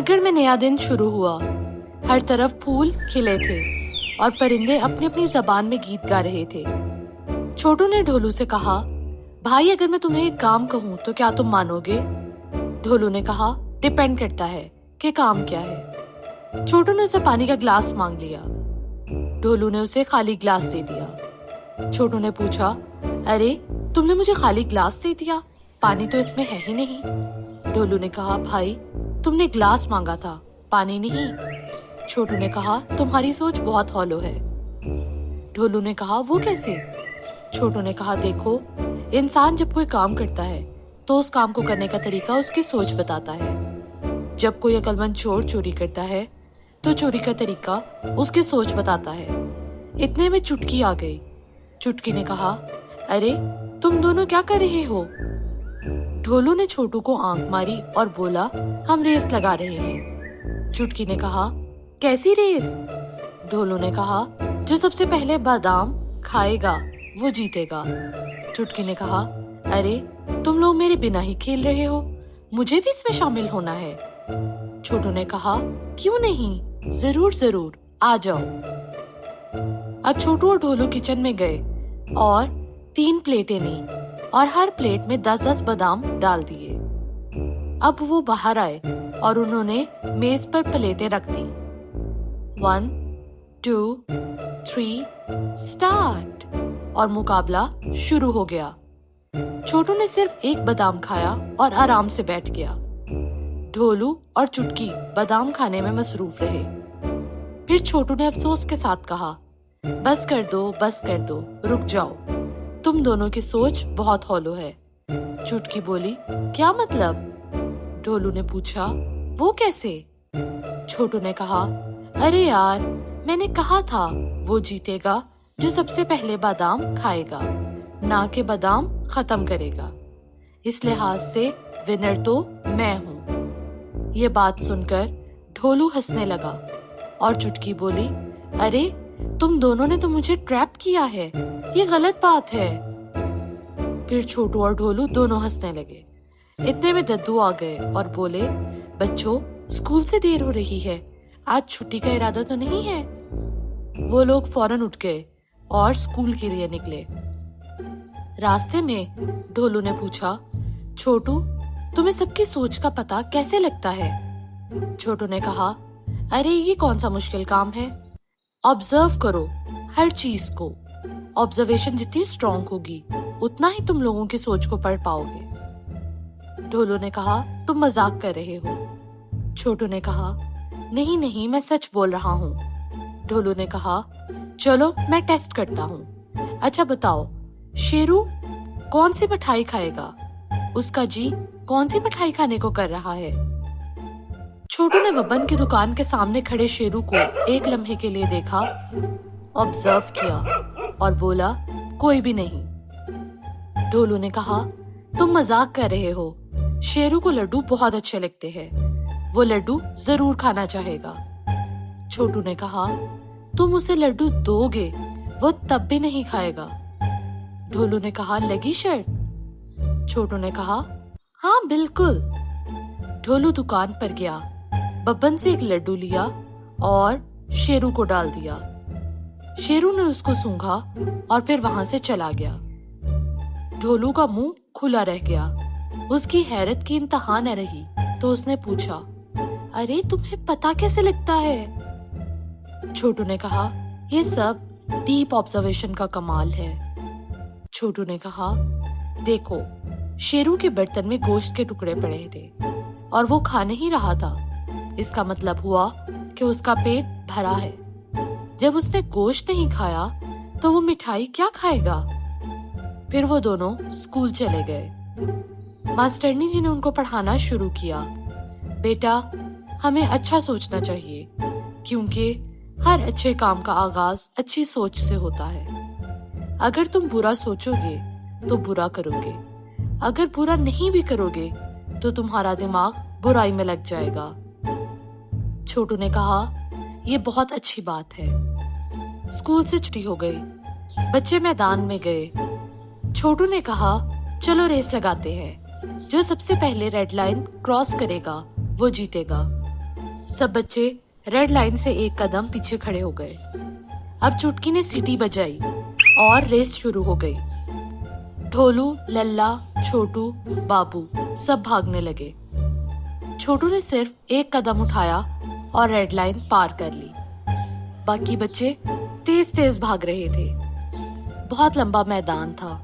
नायगढ़ में नया दिन शुरू हुआ। हर तरफ फूल खिले थे और परिंदे अपनी अपनी जबान में गीत गा रहे थे। छोटू ने ढोलू से कहा, भाई अगर मैं तुम्हें एक काम कहूँ तो क्या तुम मानोगे? ढोलू ने कहा, डिपेंड करता है कि काम क्या है। छोटू ने उसे पानी का ग्लास मांग लिया। ढोलू ने उसे खाली ग्लास दे दिया। छोटू ने पूछा, अरे तुमने मुझे खाली ग्लास दे दिया, पानी तो इसमें है ही नहीं। ढोलू ने कहा, भाई तुमने ग्लास मांगा था, पानी नहीं। छोटू ने कहा, तुम्हारी सोच बहुत हॉलो है। ढोलू ने कहा, वो कैसे? छोटू ने कहा, देखो, इंसान जब कोई काम करता है तो उस काम को करने का तरीका उसकी सोच बताता है। जब कोई अक्लमंद चोर चोरी करता है तो चोरी का तरीका उसकी सोच बताता है। इतने में चुटकी आ गई। चुटकी ने कहा, अरे तुम दोनों क्या कर रहे हो? ढोलू ने छोटू को आंख मारी और बोला, हम रेस लगा रहे हैं। चुटकी ने कहा, कैसी रेस? ढोलू ने कहा, जो सबसे पहले बादाम खाएगा वो जीतेगा। चुटकी ने कहा, अरे तुम लोग मेरे बिना ही खेल रहे हो, मुझे भी इसमें शामिल होना है। छोटू ने कहा, क्यों नहीं, जरूर जरूर, आ जाओ। अब छोटू और ढोलू किचन में गए और 3 प्लेटें ली और हर प्लेट में 10-10 बादाम डाल दिए। अब वो बाहर आए और उन्होंने मेज पर प्लेटें रख दी। 1, 2, 3, स्टार्ट। और मुकाबला शुरू हो गया। छोटू ने सिर्फ एक बादाम खाया और आराम से बैठ गया। ढोलू और चुटकी बादाम खाने में मसरूफ रहे। फिर छोटू ने अफसोस के साथ कहा, बस कर दो, रुक जाओ, तुम दोनों की सोच बहुत हॉलो है। चुटकी बोली, क्या मतलब? ढोलू ने पूछा, वो कैसे? छोटू ने कहा, अरे यार, मैंने कहा था वो जीतेगा जो सबसे पहले बादाम खाएगा, ना कि बादाम खत्म करेगा। इस लिहाज से विनर तो मैं हूँ। ये बात सुनकर ढोलू हंसने लगा और चुटकी बोली, अरे तुम दोनों ने तो मुझे ट्रैप किया है, ये गलत बात है। फिर छोटू और ढोलू दोनों हंसने लगे। इतने में दद्दू आ गए और बोले, बच्चों, स्कूल से देर हो रही है, आज छुट्टी का इरादा तो नहीं है? वो लोग फौरन उठ गए और स्कूल के लिए निकले। रास्ते में ढोलू ने पूछा, छोटू, तुम्हें सबकी सोच का पता कैसे लगता है? छोटू ने कहा, अरे ये कौन सा मुश्किल काम है, ऑब्जर्व करो हर चीज को। ऑब्जर्वेशन जितनी स्ट्रांग होगी उतना ही तुम लोगों की सोच को पढ़ पाओगे। ढोलू ने कहा, तुम मजाक कर रहे हो। छोटू ने कहा, नहीं नहीं, मैं सच बोल रहा हूँ। ढोलू ने कहा, चलो मैं टेस्ट करता हूँ। अच्छा बताओ, शेरू कौन सी मिठाई खाएगा? उसका जी कौन सी मिठाई खाने को कर रहा है? छोटू ने बब्बन की दुकान के सामने खड़े शेरू को एक लम्हे के लिए देखा, ऑब्जर्व किया और बोला, कोई भी नहीं। ढोलू ने कहा, तुम मजाक कर रहे हो, शेरू को लड्डू बहुत अच्छे लगते हैं, वो लड्डू जरूर खाना चाहेगा। छोटू ने कहा, तुम उसे लड्डू दोगे, वो तब भी नहीं खाएगा। ढोलू ने कहा, लगी शर्त? छोटू ने कहा, हाँ बिल्कुल। ढोलू दुकान पर गया, बब्बन से एक लड्डू लिया और शेरू को डाल दिया। शेरू ने उसको सूंघा और फिर वहां से चला गया। ढोलू का मुंह खुला रह गया। उसकी हैरत की इंतहा न रही तो उसने पूछा, अरे तुम्हें पता कैसे लगता है? छोटू ने कहा, ये सब डीप ऑब्जर्वेशन का कमाल है। छोटू ने कहा, देखो, शेरू के बर्तन में गोश्त के टुकड़े पड़े थे और वो खा नहीं रहा था। इसका मतलब हुआ कि उसका पेट भरा है। जब उसने गोश्त नहीं खाया तो वो मिठाई क्या खाएगा? फिर वो दोनों स्कूल चले गए। मास्टरनी जी ने उनको पढ़ाना शुरू किया, बेटा, हमें अच्छा सोचना चाहिए, क्योंकि हर अच्छे काम का आगाज अच्छी सोच से होता है। अगर तुम बुरा सोचोगे तो बुरा करोगे, अगर बुरा नहीं भी करोगे तो तुम्हारा दिमाग बुराई में लग जाएगा। छोटू ने कहा, ये बहुत अच्छी बात है। स्कूल से छुट्टी हो गई, बच्चे मैदान में गए। छोटू ने कहा, चलो रेस लगाते हैं, जो सबसे पहले रेड लाइन क्रॉस करेगा वो जीतेगा। सब बच्चे रेड लाइन से एक कदम पीछे खड़े हो गए। अब चुटकी ने सीटी बजाई और रेस शुरू हो गई। ढोलू, लल्ला, छोटू, बाबू सब भागने लगे। छोटू ने सिर्फ एक कदम उठाया और रेड लाइन पार कर ली। बाकी बच्चे तेज तेज भाग रहे थे। बहुत लंबा मैदान था।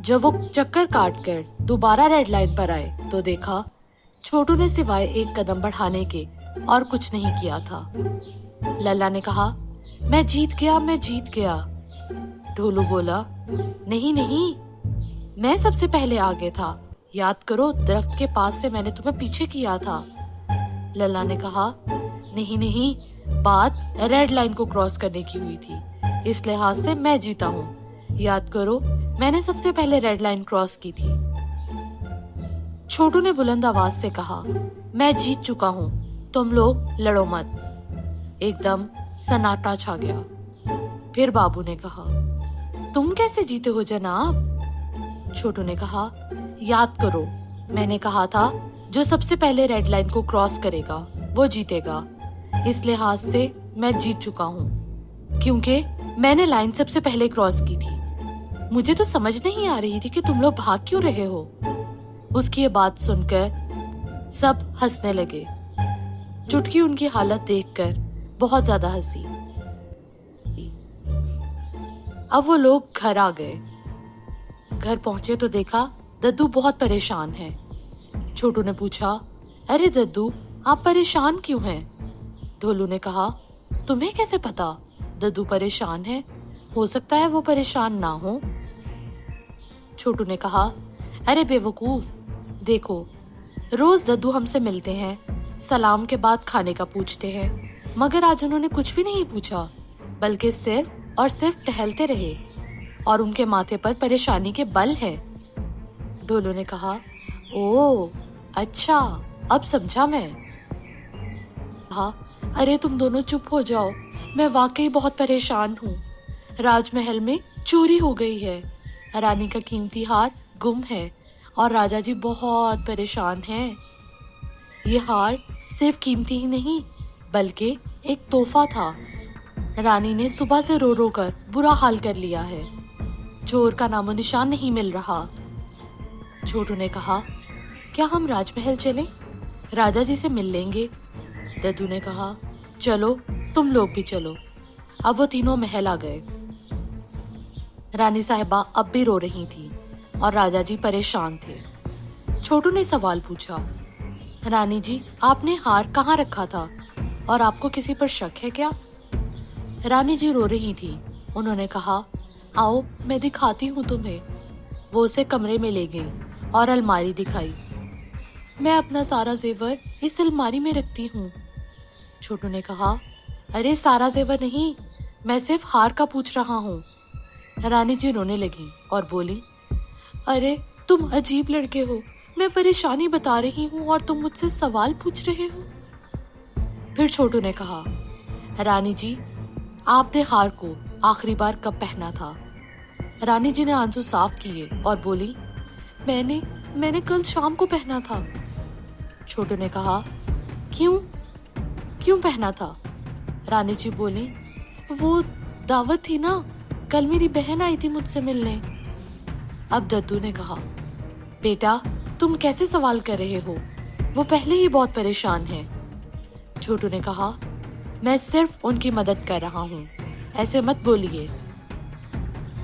जब वो चक्कर काटकर दोबारा रेड लाइन पर आए तो देखा छोटू ने सिवाय एक कदम बढ़ाने के और कुछ नहीं किया था। लल्ला ने कहा, मैं जीत गया, मैं जीत गया। ढोलू बोला, नहीं नहीं, मैं सबसे पहले आगे था। याद करो, दरख्त के पास से मैंने तुम्हें पीछे किया था। लल्ला ने कहा, नहीं नहीं, बात रेड लाइन को क्रॉस करने की हुई थी, इस लिहाज से मैं जीता हूँ। याद करो, मैंने सबसे पहले रेड लाइन क्रॉस की थी। छोटू ने बुलंद आवाज से कहा, मैं जीत चुका हूँ, तुम लोग लड़ो मत। एकदम सन्नाटा छा गया। फिर बाबू ने कहा, तुम कैसे जीते हो जनाब? छोटू ने कहा, याद करो, मैंने कहा था जो सबसे पहले रेड लाइन को क्रॉस करेगा वो जीतेगा। इस लिहाज से मैं जीत चुका हूँ क्योंकि मैंने लाइन सबसे पहले क्रॉस की थी। मुझे तो समझ नहीं आ रही थी कि तुम लोग भाग क्यों रहे हो। उसकी ये बात सुनकर सब हंसने लगे। चुटकी उनकी हालत देखकर बहुत ज्यादा हंसी। अब वो लोग घर आ गए। घर पहुंचे तो देखा दद्दू बहुत परेशान है। छोटू ने पूछा, अरे दद्दू, आप परेशान क्यों हैं? ढोलू ने कहा, तुम्हें कैसे पता दद्दू परेशान है? हो सकता है वो परेशान ना हो। छोटू ने कहा, अरे बेवकूफ, देखो, रोज दद्दू हमसे मिलते हैं, सलाम के बाद खाने का पूछते हैं, मगर आज उन्होंने कुछ भी नहीं पूछा, बल्कि सिर्फ और सिर्फ टहलते रहे और उनके माथे पर परेशानी के बल है। ढोलू ने कहा, ओ अच्छा, अब समझा मैं। हाँ, अरे तुम दोनों चुप हो जाओ, मैं वाकई बहुत परेशान हूँ। राजमहल में चोरी हो गई है, रानी का कीमती हार गुम है और राजा जी बहुत परेशान हैं। ये हार सिर्फ कीमती ही नहीं बल्कि एक तोहफा था। रानी ने सुबह से रो रो कर बुरा हाल कर लिया है। चोर का नामो निशान नहीं मिल रहा। छोटू ने कहा, क्या हम राजमहल चलें? राजा जी से मिल लेंगे। दद्दू ने कहा, चलो, तुम लोग भी चलो। अब वो तीनों महल आ गए। रानी साहिबा अब भी रो रही थी और राजा जी परेशान थे। छोटू ने सवाल पूछा, रानी जी, आपने हार कहाँ रखा था और आपको किसी पर शक है क्या? रानी जी रो रही थी। उन्होंने कहा, आओ मैं दिखाती हूँ तुम्हें। वो उसे कमरे में ले गई और अलमारी दिखाई। मैं अपना सारा जेवर इस अलमारी में रखती हूँ। छोटू ने कहा, अरे सारा जेवर नहीं, मैं सिर्फ हार का पूछ रहा हूँ। रानी जी रोने लगी और बोली, अरे तुम अजीब लड़के हो, मैं परेशानी बता रही हूँ और तुम मुझसे सवाल पूछ रहे हो। फिर छोटू ने कहा, रानी जी, आपने हार को आखिरी बार कब पहना था? रानी जी ने आंसू साफ किए और बोली, मैंने कल शाम को पहना था। छोटू ने कहा, क्यों पहना था? रानी जी बोली, वो दावत थी ना, कल मेरी बहन आई थी मुझसे मिलने। अब दद्दू ने कहा, बेटा तुम कैसे सवाल कर रहे हो, वो पहले ही बहुत परेशान है। छोटू ने कहा, मैं सिर्फ उनकी मदद कर रहा हूँ, ऐसे मत बोलिए।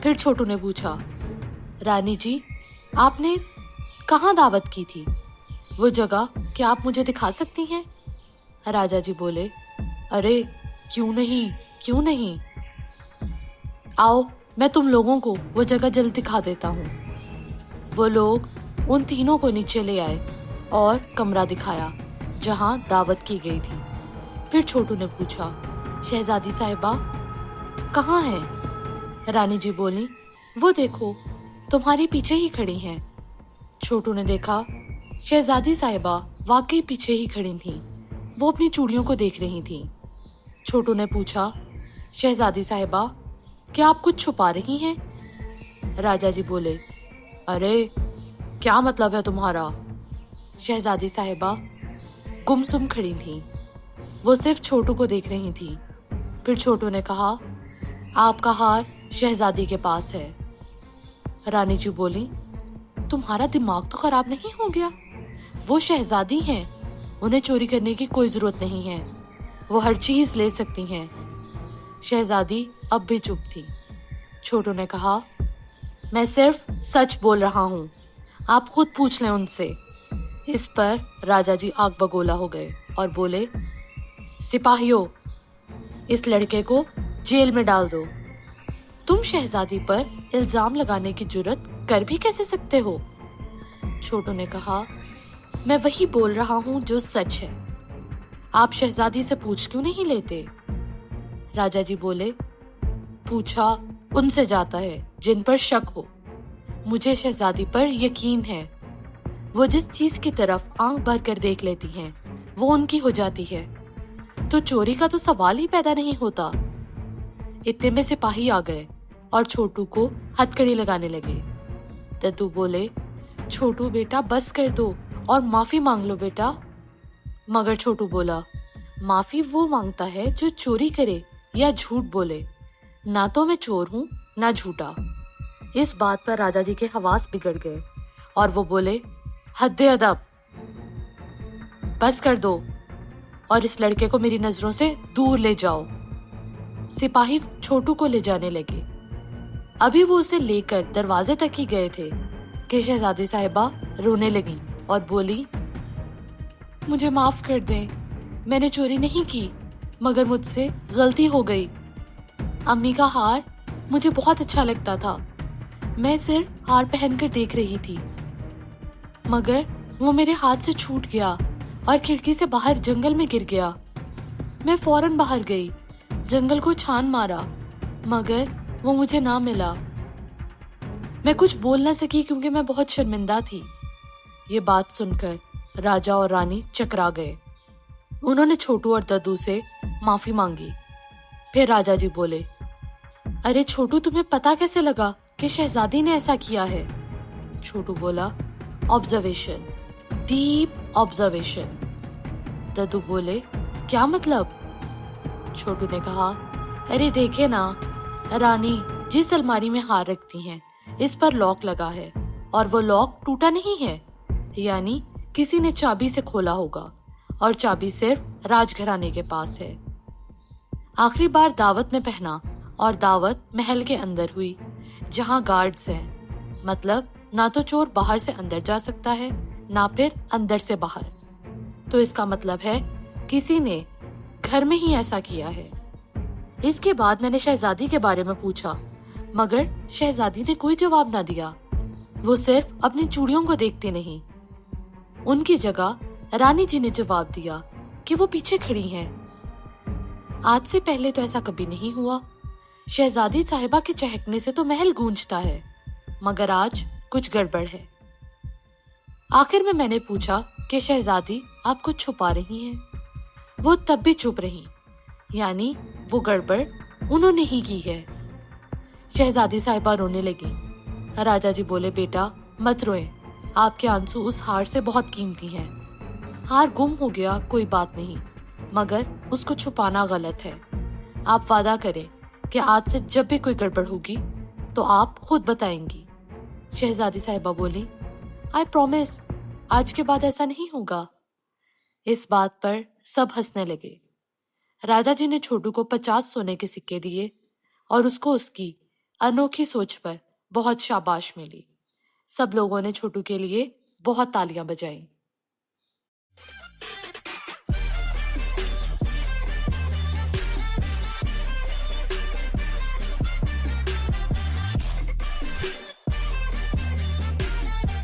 फिर छोटू ने पूछा, रानी जी, आपने कहाँ दावत की थी? वो जगह क्या आप मुझे दिखा सकती हैं? राजा जी बोले, अरे क्यों नहीं, आओ मैं तुम लोगों को वो जगह जल्द दिखा देता हूँ। वो लोग उन तीनों को नीचे ले आए और कमरा दिखाया जहाँ दावत की गई थी। फिर छोटू ने पूछा, शहजादी साहिबा कहाँ है? रानी जी बोली, वो देखो, तुम्हारे पीछे ही खड़ी हैं। छोटू ने देखा शहजादी साहिबा वाकई पीछे ही खड़ी थी। वो अपनी चूड़ियों को देख रही थी। छोटू ने पूछा, शहजादी साहिबा क्या आप कुछ छुपा रही हैं? राजा जी बोले, अरे क्या मतलब है तुम्हारा? शहजादी साहिबा गुमसुम खड़ी थी। वो सिर्फ छोटू को देख रही थी। फिर छोटू ने कहा, आपका हार शहजादी के पास है। रानी जी बोली, तुम्हारा दिमाग तो खराब नहीं हो गया? वो शहजादी हैं, उन्हें चोरी करने की कोई जरूरत नहीं है। वो हर चीज ले सकती हैं। शहजादी अब भी चुप थी। छोटू ने कहा, मैं सिर्फ सच बोल रहा हूँ, आप खुद पूछ लें उनसे। इस पर राजा जी आग बगोला हो गए और बोले, सिपाहियों, इस लड़के को जेल में डाल दो। तुम शहजादी पर इल्जाम लगाने की जुर्रत कर भी कैसे सकते हो? छोटू ने कहा, मैं वही बोल रहा हूँ जो सच है। आप शहजादी से पूछ क्यों नहीं लेते? राजा जी बोले, पूछा उनसे जाता है जिन पर शक हो। मुझे शहजादी पर यकीन है। वो जिस चीज की तरफ आंख भर कर देख लेती हैं, वो उनकी हो जाती है। तो चोरी का तो सवाल ही पैदा नहीं होता। इतने में सिपाही आ गए और छोटू को हथकड़ी लगाने लगे। दद्दू बोले, छोटू बेटा बस कर दो और माफी मांग लो बेटा। मगर छोटू बोला, माफी वो मांगता है जो चोरी करे या झूठ बोले। ना तो मैं चोर हूँ ना झूठा। इस बात पर राजा जी के हवास बिगड़ गए और वो बोले, हद्दे अदब, बस कर दो और इस लड़के को मेरी नजरों से दूर ले जाओ। सिपाही छोटू को ले जाने लगे। अभी वो उसे लेकर दरवाजे तक ही गए थे कि शहजादी साहिबा रोने लगी और बोली, मुझे माफ कर दें, मैंने चोरी नहीं की, मगर मुझसे गलती हो गई। अम्मी का हार मुझे बहुत अच्छा लगता था। मैं सिर्फ हार पहनकर देख रही थी, मगर वो मेरे हाथ से छूट गया और खिड़की से बाहर जंगल में गिर गया। मैं फौरन बाहर गई, जंगल को छान मारा, मगर वो मुझे ना मिला। मैं कुछ बोल ना सकी क्योंकि मैं बहुत शर्मिंदा थी। ये बात सुनकर राजा और रानी चकरा गए। उन्होंने छोटू और दद्दू से माफी मांगी। फिर राजा जी बोले, अरे छोटू, तुम्हें पता कैसे लगा कि शहजादी ने ऐसा किया है? छोटू बोला, ऑब्जर्वेशन, डीप ऑब्जर्वेशन। दद्दू बोले, क्या मतलब? छोटू ने कहा, अरे देखे ना, रानी जिस अलमारी में हार रखती हैं, इस पर लॉक लगा है और वो लॉक टूटा नहीं है, यानी किसी ने चाबी से खोला होगा और चाबी सिर्फ राजघराने के पास है। आखिरी बार दावत में पहना और दावत महल के अंदर हुई जहां गार्ड्स हैं। मतलब ना तो चोर बाहर से अंदर जा सकता है ना फिर अंदर से बाहर। तो इसका मतलब है किसी ने घर में ही ऐसा किया है। इसके बाद मैंने शहजादी के बारे में पूछा, मगर शहजादी ने कोई जवाब ना दिया। वो सिर्फ अपनी चूड़ियों को देखते नहीं। उनकी जगह रानी जी ने जवाब दिया कि वो पीछे खड़ी हैं। आज से पहले तो ऐसा कभी नहीं हुआ। शहजादी साहिबा के चहकने से तो महल गूंजता है, मगर आज कुछ गड़बड़ है। आखिर में मैंने पूछा कि शहजादी आप कुछ छुपा रही हैं? वो तब भी चुप रही, यानी वो गड़बड़ उन्होंने ही की है। शहजादी साहिबा रोने लगी। राजा जी बोले, बेटा मत रोए, आपके आंसू उस हार से बहुत कीमती हैं। हार गुम हो गया कोई बात नहीं, मगर उसको छुपाना गलत है। आप वादा करें कि आज से जब भी कोई गड़बड़ होगी तो आप खुद बताएंगी। शहजादी साहिबा बोली, आई प्रॉमिस, आज के बाद ऐसा नहीं होगा। इस बात पर सब हंसने लगे। राजा जी ने छोटू को 50 सोने के सिक्के दिए और उसको उसकी अनोखी सोच पर बहुत शाबाश मिली। सब लोगों ने छोटू के लिए बहुत तालियां बजाई।